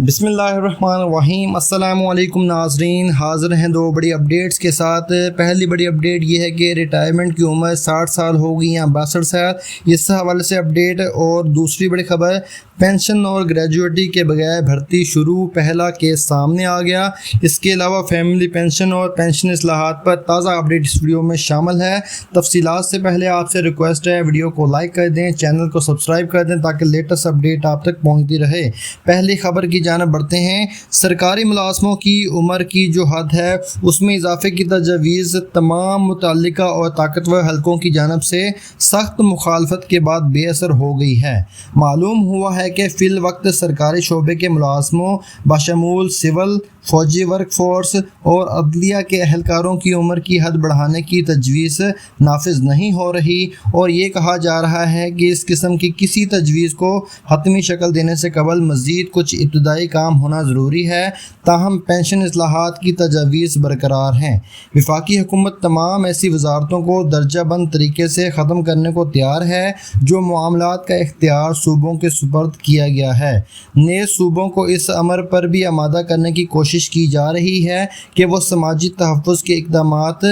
بسم اللہ الرحمن الرحیم۔ السلام علیکم ناظرین، حاضر ہیں دو بڑی اپڈیٹس کے ساتھ۔ پہلی بڑی اپڈیٹ یہ ہے کہ ریٹائرمنٹ کی عمر 60 سال ہوگی یا 62 سال، اس حوالے سے اپڈیٹ۔ اور دوسری بڑی خبر، پینشن اور گریجویٹی کے بغیر بھرتی شروع، پہلا کیس سامنے آ گیا۔ اس کے علاوہ فیملی پینشن اور پینشن اصلاحات پر تازہ اپڈیٹ اس ویڈیو میں شامل ہے۔ تفصیلات سے پہلے آپ سے ریکویسٹ ہے ویڈیو کو لائک کر دیں، چینل کو سبسکرائب کر دیں تاکہ لیٹسٹ اپڈیٹ آپ تک پہنچتی رہے۔ پہلی خبر کی جانب بڑھتے ہیں۔ سرکاری ملازموں کی عمر کی جو حد ہے اس میں اضافے کی تجویز تمام متعلقہ اور طاقتور حلقوں کی جانب سے سخت مخالفت کے بعد بے اثر ہو گئی ہے۔ معلوم ہوا ہے کہ فی الوقت سرکاری شعبے کے ملازموں بشمول سول، فوجی ورک فورس اور عدلیہ کے اہلکاروں کی عمر کی حد بڑھانے کی تجویز نافذ نہیں ہو رہی، اور یہ کہا جا رہا ہے کہ اس قسم کی کسی تجویز کو حتمی شکل دینے سے قبل مزید کچھ ابتدائی کام ہونا ضروری ہے۔ تاہم پینشن اصلاحات کی تجاویز برقرار ہیں۔ وفاقی حکومت تمام ایسی وزارتوں کو درجہ بند طریقے سے ختم کرنے کو تیار ہے جو معاملات کا اختیار صوبوں کے سپرد کیا گیا ہے۔ نیز صوبوں کو اس امر پر بھی آمادہ کرنے کی کوشش کی جا رہی ہے کہ وہ سماجی تحفظ کے اقدامات،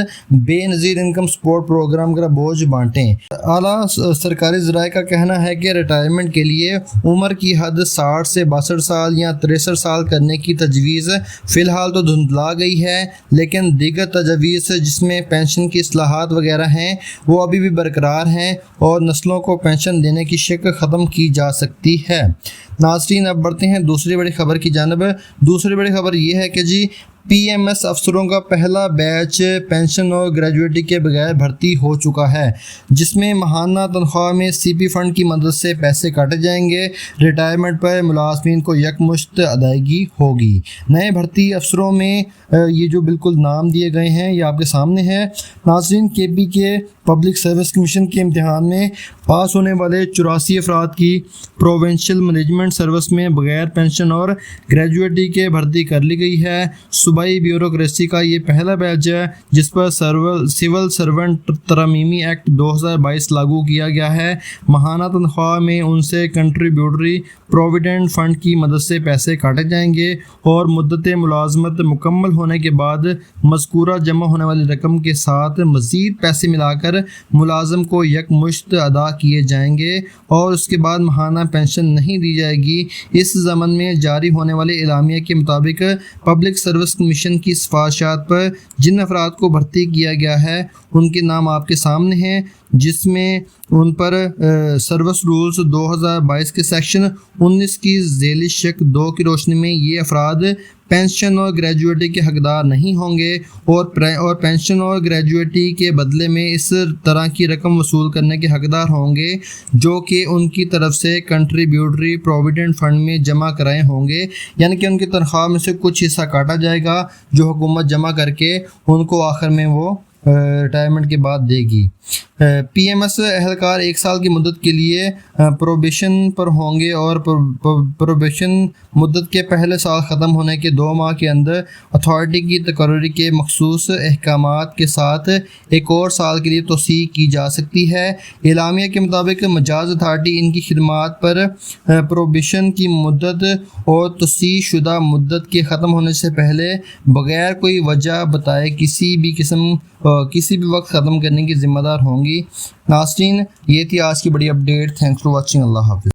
بے نظیر انکم سپورٹ پروگرام کا بوجھ بانٹیں۔ اعلیٰ سرکاری ذرائع کا کہنا ہے کہ ریٹائرمنٹ کے لیے عمر کی حد 60 سے 62 سال یا 63 سال کرنے کی تجویز فی الحال تو دھندلا گئی ہے، لیکن دیگر تجاویز جس میں پینشن کی اصلاحات وغیرہ ہیں وہ ابھی بھی برقرار ہیں اور نسلوں کو پینشن دینے کی شک ختم کی جا سکتی ہے۔ ناظرین، اب بڑھتے ہیں دوسری بڑی خبر کی جانب۔ دوسری بڑی خبر یہ ہے کہ پی ایم ایس افسروں کا پہلا بیچ پینشن اور گریجویٹی کے بغیر بھرتی ہو چکا ہے، جس میں ماہانہ تنخواہ میں سی پی فنڈ کی مدد سے پیسے کاٹے جائیں گے۔ ریٹائرمنٹ پر ملازمین کو یکمشت ادائیگی ہوگی۔ نئے بھرتی افسروں میں یہ جو بالکل نام دیے گئے ہیں یہ آپ کے سامنے ہے۔ ناظرین، کے پی کے پبلک سروس کمیشن کے امتحان میں پاس ہونے والے 84 افراد کی پروونشل مینجمنٹ سروس میں بغیر پینشن اور گریجویٹی کے بھرتی کر لی گئی ہے۔ صوبائی بیوروکریسی کا یہ پہلا بیچ ہے جس پر سول سرونٹ ترمیمی ایکٹ 2022 لاگو کیا گیا ہے۔ ماہانہ تنخواہ میں ان سے کنٹریبیوٹری پروویڈنٹ فنڈ کی مدد سے پیسے کاٹے جائیں گے، اور مدت ملازمت مکمل ہونے کے بعد مذکورہ جمع ہونے والی رقم کے ساتھ مزید پیسے ملا کر ملازم کو یکمشت ادا کیے جائیں گے، اور اس کے بعد ماہانہ پینشن نہیں دی جائے گی۔ اس ضمن میں جاری ہونے والے اعلامیہ کے مطابق پبلک سروس کمیشن کی سفارشات پر جن افراد کو بھرتی کیا گیا ہے ان کے نام آپ کے سامنے ہیں، جس میں ان پر سروس رولز 2022 کے سیکشن 19 کی ذیلی شق 2 کی روشنی میں یہ افراد پینشن اور گریجویٹی کے حقدار نہیں ہوں گے، اور پینشن اور گریجویٹی کے بدلے میں اس طرح کی رقم وصول کرنے کے حقدار ہوں گے جو کہ ان کی طرف سے کنٹریبیوٹری پروویڈنٹ فنڈ میں جمع کرائے ہوں گے، یعنی کہ ان کی تنخواہ میں سے کچھ حصہ کاٹا جائے گا جو حکومت جمع کر کے ان کو آخر میں وہ ریٹائرمنٹ کے بعد دے گی۔ پی ایم ایس اہلکار 1 سال کی مدت کے لیے پروبیشن پر ہوں گے، اور پروبیشن مدت کے پہلے سال ختم ہونے کے 2 ماہ کے اندر اتھارٹی کی تقرری کے مخصوص احکامات کے ساتھ ایک اور سال کے لیے توسیع کی جا سکتی ہے۔ اعلامیہ کے مطابق مجاز اتھارٹی ان کی خدمات پر پروبیشن کی مدت اور توسیع شدہ مدت کے ختم ہونے سے پہلے بغیر کوئی وجہ بتائے کسی بھی وقت ختم کرنے کی ذمہ دار ہوں گی۔ ناظرین، یہ تھی آج کی بڑی اپڈیٹ۔ Thanks for watching. اللہ حافظ۔